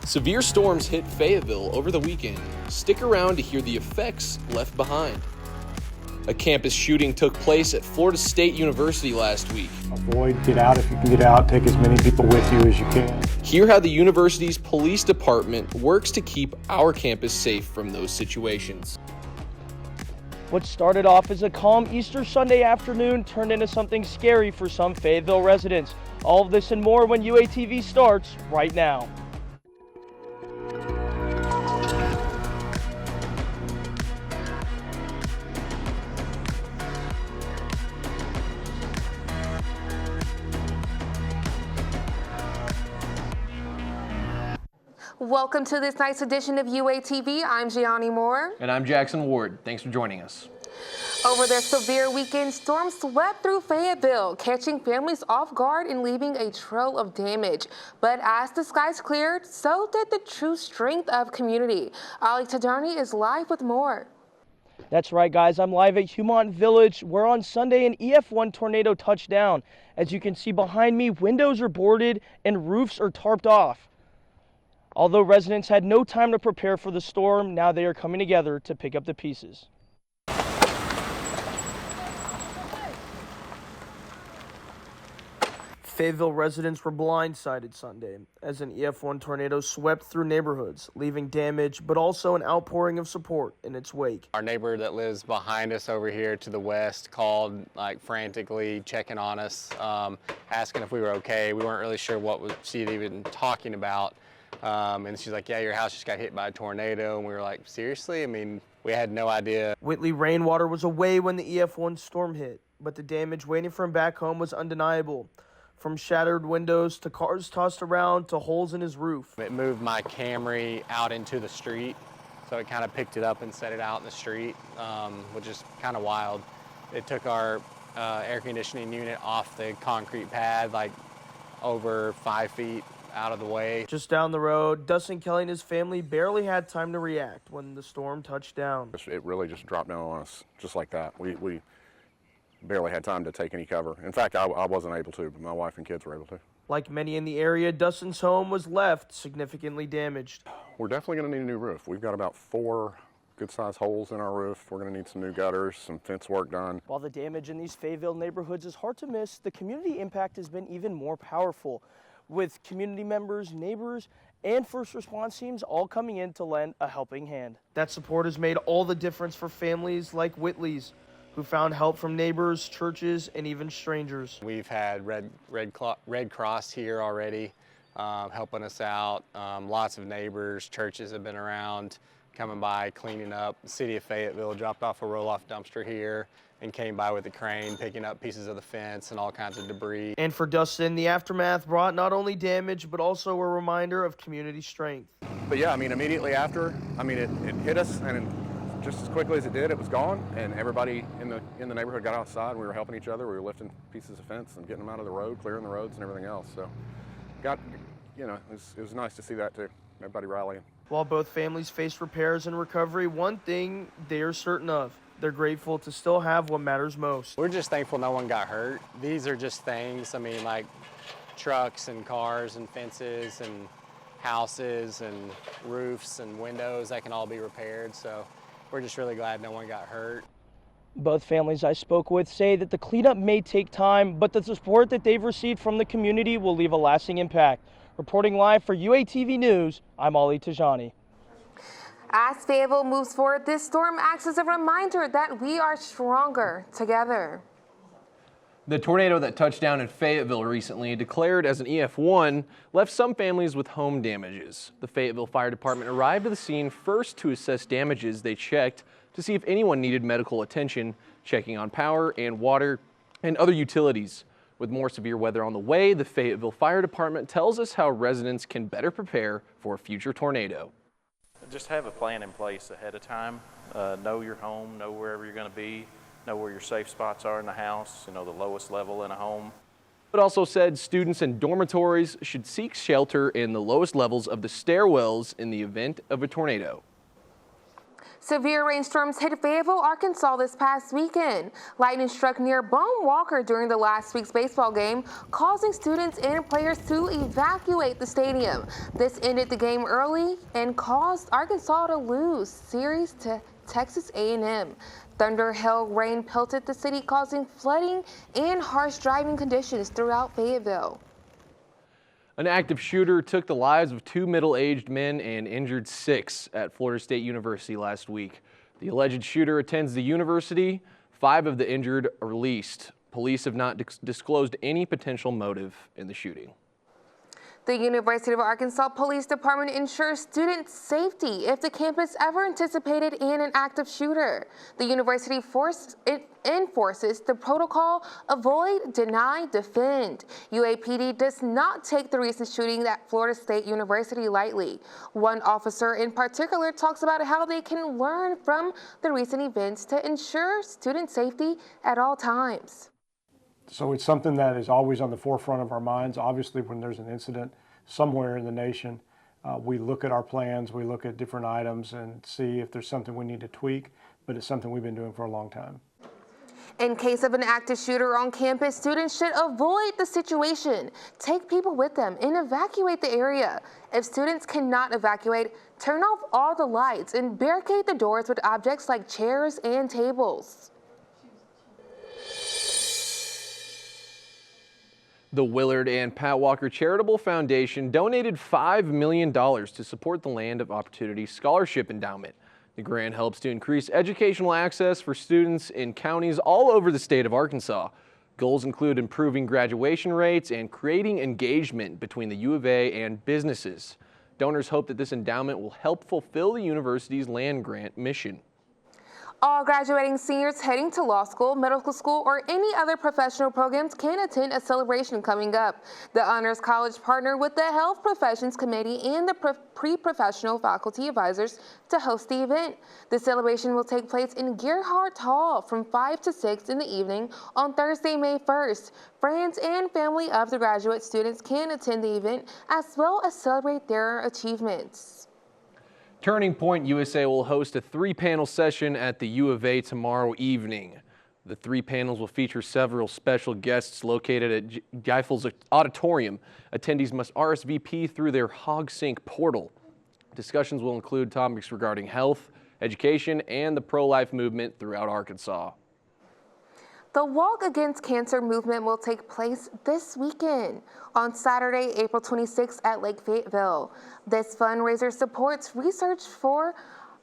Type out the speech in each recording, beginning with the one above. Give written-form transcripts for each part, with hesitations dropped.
Severe storms hit Fayetteville over the weekend. Stick around to hear the effects left behind. A campus shooting took place at Florida State University last week. Avoid, get out if you can get out, take as many people with you as you can. Hear how the university's police department works to keep our campus safe from those situations. What started off as a calm Easter Sunday afternoon turned into something scary for some Fayetteville residents. All of this and more when UATV starts right now. Welcome to this night's edition of UATV. I'm Gianni Moore. And I'm Jackson Ward. Thanks for joining us. Over their severe weekend, storms swept through Fayetteville, catching families off guard and leaving a trail of damage. But as the skies cleared, so did the true strength of community. Ali Tajani is live with more. That's right, guys. I'm live at Humont Village, where on Sunday an EF1 tornado touched down. As you can see behind me, windows are boarded and roofs are tarped off. Although residents had no time to prepare for the storm, now they are coming together to pick up the pieces. Fayetteville residents were blindsided Sunday as an EF1 tornado swept through neighborhoods, leaving damage but also an outpouring of support in its wake. Our neighbor that lives behind us over here to the west called frantically checking on us, asking if we were okay. We weren't really sure what she'd even talking about. And she's like, yeah, your house just got hit by a tornado. And we were like, seriously? I mean, we had no idea. Whitley rainwater was away when the EF1 storm hit, but the damage waiting for him back home was undeniable. From shattered windows to cars tossed around to holes in his roof. It moved my Camry out into the street, so it kind of picked it up and set it out in the street, which is kind of wild. It took our air conditioning unit off the concrete pad, like over 5 feet out of the way. Just down the road, Dustin Kelly and his family barely had time to react when the storm touched down. It really just dropped down on us just like that. We barely had time to take any cover. In fact, I wasn't able to, but my wife and kids were able to. Like many in the area, Dustin's home was left significantly damaged. We're definitely going to need a new roof. We've got about 4 good-sized holes in our roof. We're going to need some new gutters, some fence work done. While the damage in these Fayetteville neighborhoods is hard to miss, the community impact has been even more powerful, with community members, neighbors, and first response teams all coming in to lend a helping hand. That support has made all the difference for families like Whitley's, who found help from neighbors, churches, and even strangers. We've had Red Cross here already helping us out. Lots of neighbors, churches have been around, coming by, cleaning up. The city of Fayetteville dropped off a roll-off dumpster here and came by with a crane, picking up pieces of the fence and all kinds of debris. And for Dustin, the aftermath brought not only damage, but also a reminder of community strength. But yeah, I mean, immediately after, I mean, it hit us, and just as quickly as it did, it was gone, and everybody in the neighborhood got outside. We were helping each other. We were lifting pieces of fence and getting them out of the road, clearing the roads and everything else. So, it was nice to see that too. Everybody rallying. While both families faced repairs and recovery, one thing they are certain of: they're grateful to still have what matters most. We're just thankful no one got hurt. These are just things, I mean, like trucks and cars and fences and houses and roofs and windows that can all be repaired. So we're just really glad no one got hurt. Both families I spoke with say that the cleanup may take time, but the support that they've received from the community will leave a lasting impact. Reporting live for UATV News, I'm Ali Tajani. As Fayetteville moves forward, this storm acts as a reminder that we are stronger together. The tornado that touched down in Fayetteville recently, declared as an EF1, left some families with home damages. The Fayetteville Fire Department arrived at the scene first to assess damages. They checked to see if anyone needed medical attention, checking on power and water and other utilities. With more severe weather on the way, the Fayetteville Fire Department tells us how residents can better prepare for a future tornado. Just have a plan in place ahead of time. Know your home, know wherever you're going to be, know where your safe spots are in the house, the lowest level in a home. It also said students in dormitories should seek shelter in the lowest levels of the stairwells in the event of a tornado. Severe rainstorms hit Fayetteville, Arkansas this past weekend. Lightning struck near Bone Walker during the last week's baseball game, causing students and players to evacuate the stadium. This ended the game early and caused Arkansas to lose series to Texas A&M. Thunder, hail, rain pelted the city, causing flooding and harsh driving conditions throughout Fayetteville. An active shooter took the lives of 2 middle-aged men and injured 6 at Florida State University last week. The alleged shooter attends the university. 5 of the injured are released. Police have not disclosed any potential motive in the shooting. The University of Arkansas Police Department ensures student safety if the campus ever anticipated an active shooter. The university enforces the protocol avoid, deny, defend. UAPD does not take the recent shooting at Florida State University lightly. One officer in particular talks about how they can learn from the recent events to ensure student safety at all times. So it's something that is always on the forefront of our minds. Obviously, when there's an incident somewhere in the nation, we look at our plans, we look at different items and see if there's something we need to tweak, but it's something we've been doing for a long time. In case of an active shooter on campus, students should avoid the situation, take people with them, and evacuate the area. If students cannot evacuate, turn off all the lights and barricade the doors with objects like chairs and tables. The Willard and Pat Walker Charitable Foundation donated $5 million to support the Land of Opportunity Scholarship Endowment. The grant helps to increase educational access for students in counties all over the state of Arkansas. Goals include improving graduation rates and creating engagement between the U of A and businesses. Donors hope that this endowment will help fulfill the university's land grant mission. All graduating seniors heading to law school, medical school, or any other professional programs can attend a celebration coming up. The Honors College partnered with the Health Professions Committee and the pre-professional faculty advisors to host the event. The celebration will take place in Gerhardt Hall from 5 to 6 in the evening on Thursday, May 1st. Friends and family of the graduate students can attend the event as well as celebrate their achievements. Turning Point USA will host a 3-panel session at the U of A tomorrow evening. The 3 panels will feature several special guests located at Geifel's Auditorium. Attendees must RSVP through their HogSync portal. Discussions will include topics regarding health, education, and the pro-life movement throughout Arkansas. The Walk Against Cancer movement will take place this weekend on Saturday, April 26th at Lake Fayetteville. This fundraiser supports research for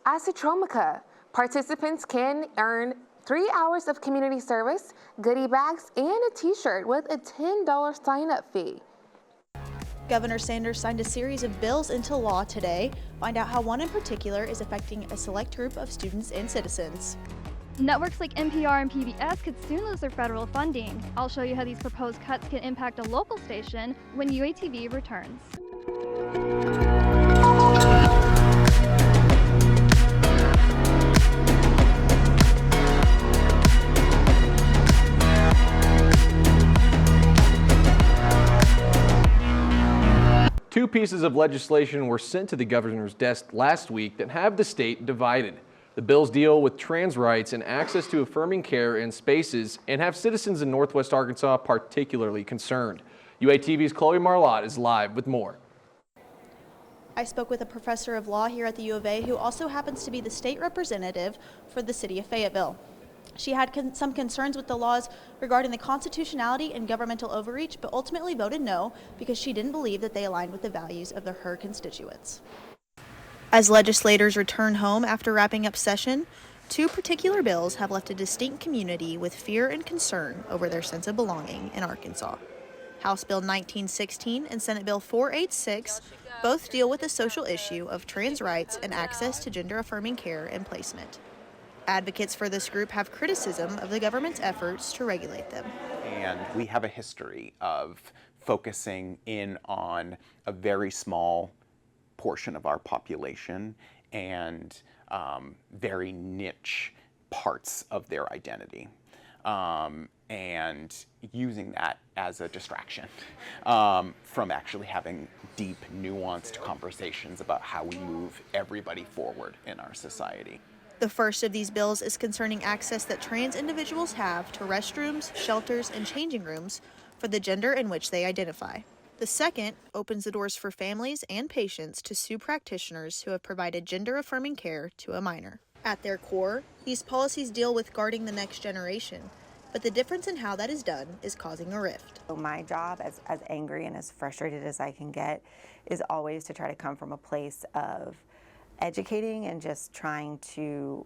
Acetromica. Participants can earn 3 hours of community service, goodie bags, and a t-shirt with a $10 sign-up fee. Governor Sanders signed a series of bills into law today. Find out how one in particular is affecting a select group of students and citizens. Networks like NPR and PBS could soon lose their federal funding. I'll show you how these proposed cuts can impact a local station when UATV returns. Two pieces of legislation were sent to the governor's desk last week that have the state divided. The bills deal with trans rights and access to affirming care and spaces and have citizens in Northwest Arkansas particularly concerned. UATV's Chloe Marlott is live with more. I spoke with a professor of law here at the U of A who also happens to be the state representative for the city of Fayetteville. She had some concerns with the laws regarding the constitutionality and governmental overreach, but ultimately voted no because she didn't believe that they aligned with the values of her constituents. As legislators return home after wrapping up session, 2 particular bills have left a distinct community with fear and concern over their sense of belonging in Arkansas. House Bill 1916 and Senate Bill 486 both deal with the social issue of trans rights and access to gender-affirming care and placement. Advocates for this group have criticism of the government's efforts to regulate them. And we have a history of focusing in on a very small portion of our population and very niche parts of their identity, and using that as a distraction from actually having deep, nuanced conversations about how we move everybody forward in our society. The first of these bills is concerning access that trans individuals have to restrooms, shelters, and changing rooms for the gender in which they identify. The second opens the doors for families and patients to sue practitioners who have provided gender-affirming care to a minor. At their core, these policies deal with guarding the next generation, but the difference in how that is done is causing a rift. So my job, as angry and as frustrated as I can get, is always to try to come from a place of educating and just trying to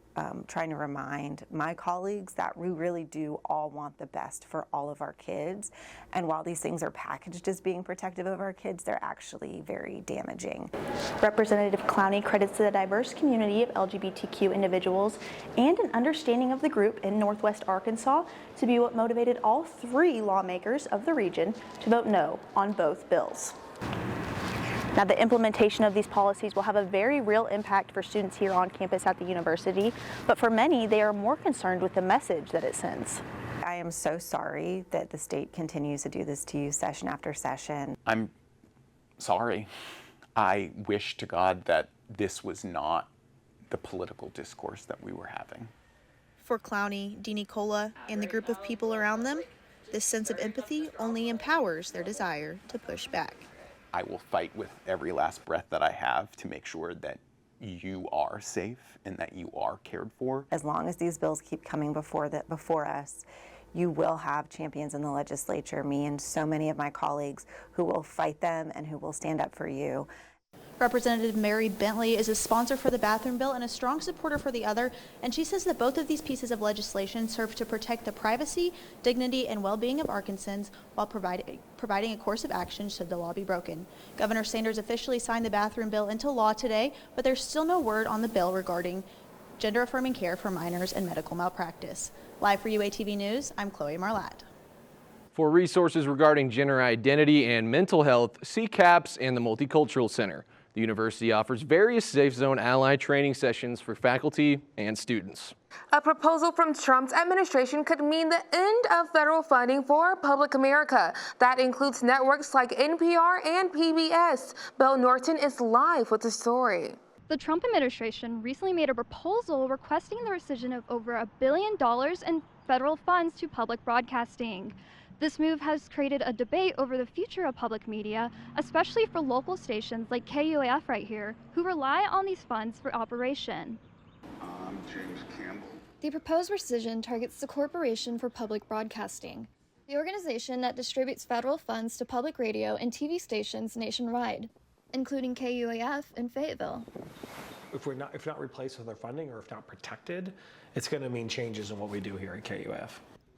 remind my colleagues that we really do all want the best for all of our kids. And while these things are packaged as being protective of our kids, they're actually very damaging. Representative Clowney credits the diverse community of LGBTQ individuals and an understanding of the group in Northwest Arkansas to be what motivated all three lawmakers of the region to vote no on both bills. Now, the implementation of these policies will have a very real impact for students here on campus at the university, but for many, they are more concerned with the message that it sends. I am so sorry that the state continues to do this to you session after session. I'm sorry. I wish to God that this was not the political discourse that we were having. For Clowney, DeNicola, and the group of people around them, this sense of empathy only empowers their desire to push back. I will fight with every last breath that I have to make sure that you are safe and that you are cared for. As long as these bills keep coming before us, you will have champions in the legislature, me and so many of my colleagues, who will fight them and who will stand up for you. Representative Mary Bentley is a sponsor for the bathroom bill and a strong supporter for the other, and she says that both of these pieces of legislation serve to protect the privacy, dignity, and well-being of Arkansans while providing a course of action should the law be broken. Governor Sanders officially signed the bathroom bill into law today, but there's still no word on the bill regarding gender-affirming care for minors and medical malpractice. Live for UATV News, I'm Chloe Marlatt. For resources regarding gender identity and mental health, see CAPS and the Multicultural Center. The university offers various Safe Zone Ally training sessions for faculty and students. A proposal from Trump's administration could mean the end of federal funding for Public America. That includes networks like NPR and PBS. Belle Norton is live with the story. The Trump administration recently made a proposal requesting the rescission of over $1 billion in federal funds to public broadcasting. This move has created a debate over the future of public media, especially for local stations like KUAF right here, who rely on these funds for operation. I'm James Campbell. The proposed rescission targets the Corporation for Public Broadcasting, the organization that distributes federal funds to public radio and TV stations nationwide, including KUAF in Fayetteville. If not replaced with our funding or if not protected, it's going to mean changes in what we do here at KUAF.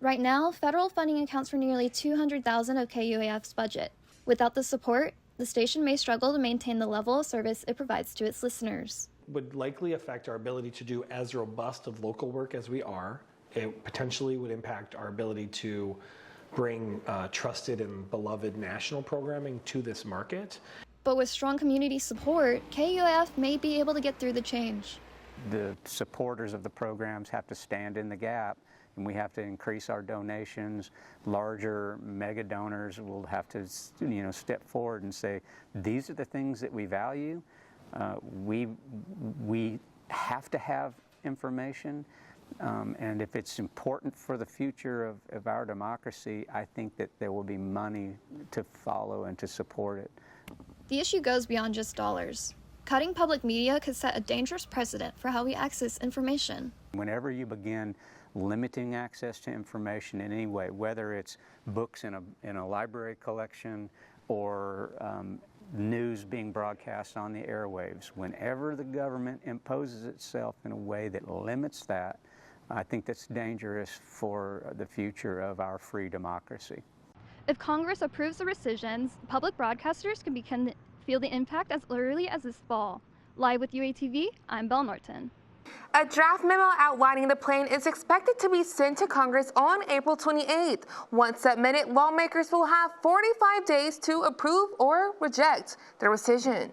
Right now, federal funding accounts for nearly $200,000 of KUAF's budget. Without the support, the station may struggle to maintain the level of service it provides to its listeners. Would likely affect our ability to do as robust of local work as we are. It potentially would impact our ability to bring trusted and beloved national programming to this market. But with strong community support, KUAF may be able to get through the change. The supporters of the programs have to stand in the gap, and we have to increase our donations. Larger mega donors will have to, step forward and say, these are the things that we value. We have to have information, and if it's important for the future of our democracy, I think that there will be money to follow and to support it. The issue goes beyond just dollars. Cutting public media could set a dangerous precedent for how we access information. Whenever you begin limiting access to information in any way, whether it's books in a library collection or news being broadcast on the airwaves, whenever the government imposes itself in a way that limits that, I think that's dangerous for the future of our free democracy. If Congress approves the rescissions, public broadcasters can feel the impact as early as this fall. Live with UATV, I'm Belle Norton. A draft memo outlining the plan is expected to be sent to Congress on April 28th. Once submitted, lawmakers will have 45 days to approve or reject the rescission.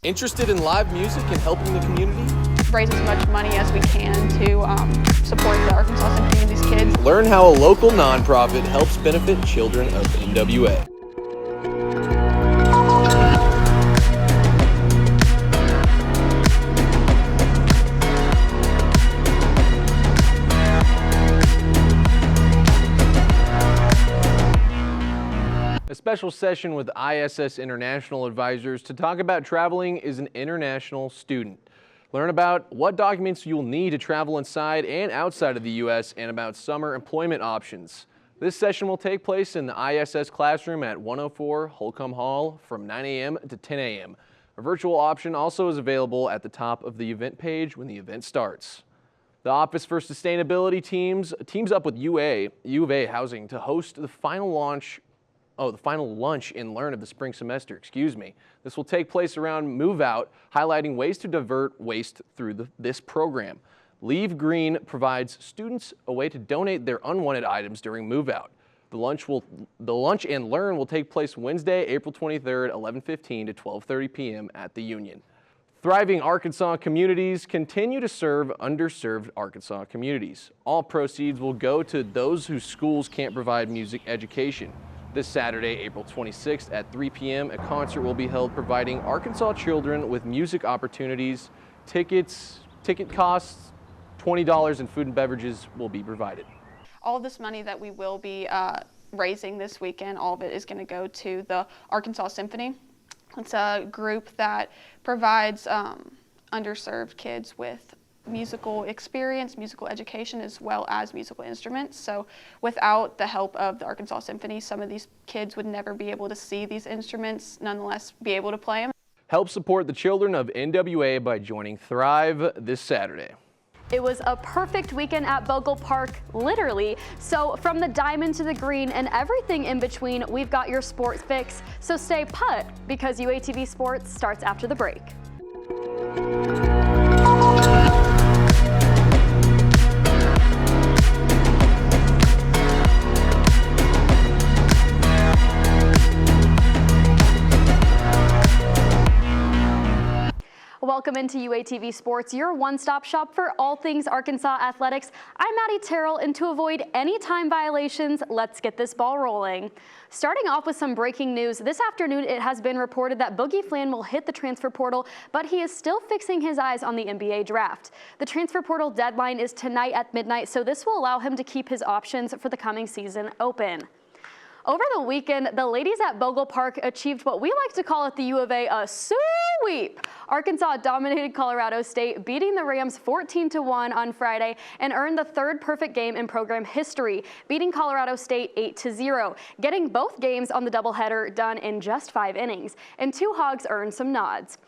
Interested in live music and helping the community? Raise as much money as we can to support the Arkansas Symphony and these kids. Learn how a local nonprofit helps benefit children of NWA. A special session with ISS International advisors to talk about traveling as an international student. Learn about what documents you'll need to travel inside and outside of the U.S. and about summer employment options. This session will take place in the ISS classroom at 104 Holcomb Hall from 9 a.m. to 10 a.m. A virtual option also is available at the top of the event page when the event starts. The Office for Sustainability teams up with U of A Housing to host the final lunch and learn of the spring semester, This will take place around Move Out, highlighting ways to divert waste through this program. Leave Green provides students a way to donate their unwanted items during Move Out. The lunch and learn will take place Wednesday, April 23rd, 11:15 to 12:30 p.m. at the Union. Thriving Arkansas communities continue to serve underserved Arkansas communities. All proceeds will go to those whose schools can't provide music education. This Saturday, April 26th at 3 p.m., a concert will be held providing Arkansas children with music opportunities. Ticket costs $20 and food and beverages will be provided. All of this money that we will be raising this weekend, all of it is going to go to the Arkansas Symphony. It's a group that provides underserved kids with musical experience, musical education, as well as musical instruments. So without the help of the Arkansas Symphony, some of these kids would never be able to see these instruments, nonetheless be able to play them. Help support the children of NWA by joining Thrive this Saturday. It was a perfect weekend at Bogle Park, literally. So from the diamond to the green and everything in between, we've got your sports fix. So stay put, because UATV Sports starts after the break. Welcome into UATV Sports, your one-stop shop for all things Arkansas athletics. I'm Maddie Terrell, and to avoid any time violations, let's get this ball rolling. Starting off with some breaking news, this afternoon it has been reported that Boogie Flan will hit the transfer portal, but he is still fixing his eyes on the NBA draft. The transfer portal deadline is tonight at midnight, so this will allow him to keep his options for the coming season open. Over the weekend, the ladies at Bogle Park achieved what we like to call at the U of A sweep. Arkansas dominated Colorado State, beating the Rams 14-1 on Friday and earned the third perfect game in program history, beating Colorado State 8-0, getting both games on the doubleheader done in just 5 innings, and 2 Hogs earned some nods.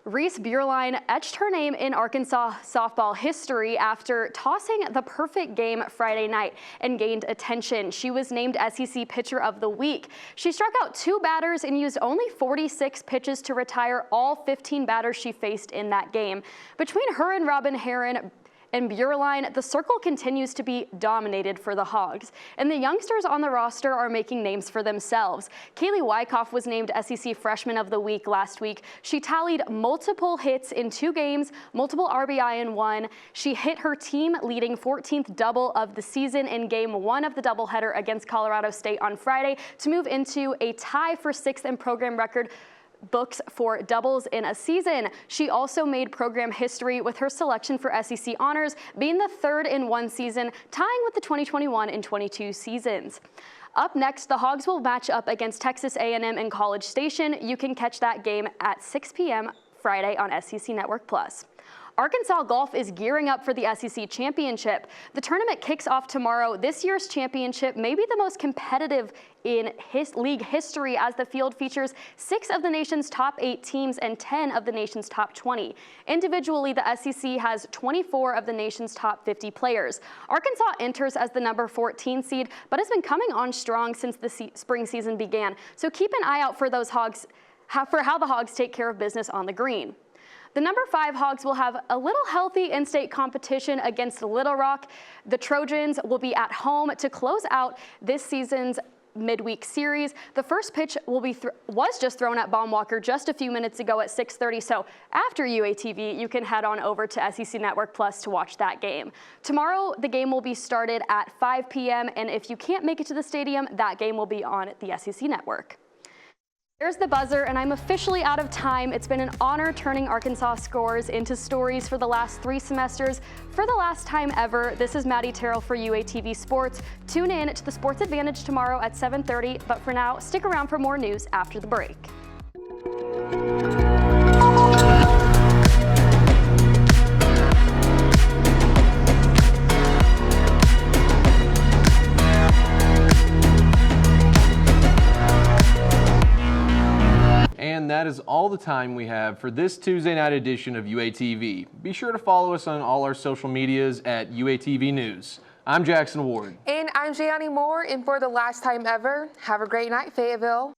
Reese Buerlein etched her name in Arkansas softball history after tossing the perfect game Friday night and gained attention. She was named SEC Pitcher of the Week. She struck out 2 batters and used only 46 pitches to retire all 15 batters she faced in that game. Between her and Robin Herron and Buerlein, the circle continues to be dominated for the Hogs, and the youngsters on the roster are making names for themselves. Kaylee Wyckoff was named SEC Freshman of the Week last week. She tallied multiple hits in 2 games, multiple RBI in 1. She hit her team-leading 14th double of the season in Game 1 of the doubleheader against Colorado State on Friday to move into a tie for 6th in program record books for doubles in a season. She also made program history with her selection for SEC honors, being the 3rd in 1 season, tying with the 2021 and 22 seasons. Up next, the Hogs will match up against Texas A&M and College Station. You can catch that game at 6 p.m. Friday on SEC Network Plus. Arkansas golf is gearing up for the SEC Championship. The tournament kicks off tomorrow. This year's championship may be the most competitive in league history, as the field features 6 of the nation's top 8 teams and 10 of the nation's top 20. Individually, the SEC has 24 of the nation's top 50 players. Arkansas enters as the number 14 seed, but has been coming on strong since the spring season began. So keep an eye out for those Hogs, for how the Hogs take care of business on the green. The number 5 Hogs will have a little healthy in-state competition against Little Rock. The Trojans will be at home to close out this season's midweek series. The first pitch was just thrown at Baumwalker just a few minutes ago at 6:30. So after UATV, you can head on over to SEC Network Plus to watch that game. Tomorrow, the game will be started at 5 p.m. And if you can't make it to the stadium, that game will be on the SEC Network. There's the buzzer, and I'm officially out of time. It's been an honor turning Arkansas scores into stories for the last 3 semesters. For the last time ever, this is Maddie Terrell for UATV Sports. Tune in to the Sports Advantage tomorrow at 7:30, but for now, stick around for more news after the break. And that is all the time we have for this Tuesday night edition of UATV. Be sure to follow us on all our social medias at UATV News. I'm Jackson Ward. And I'm Jayani Moore, and for the last time ever, have a great night, Fayetteville.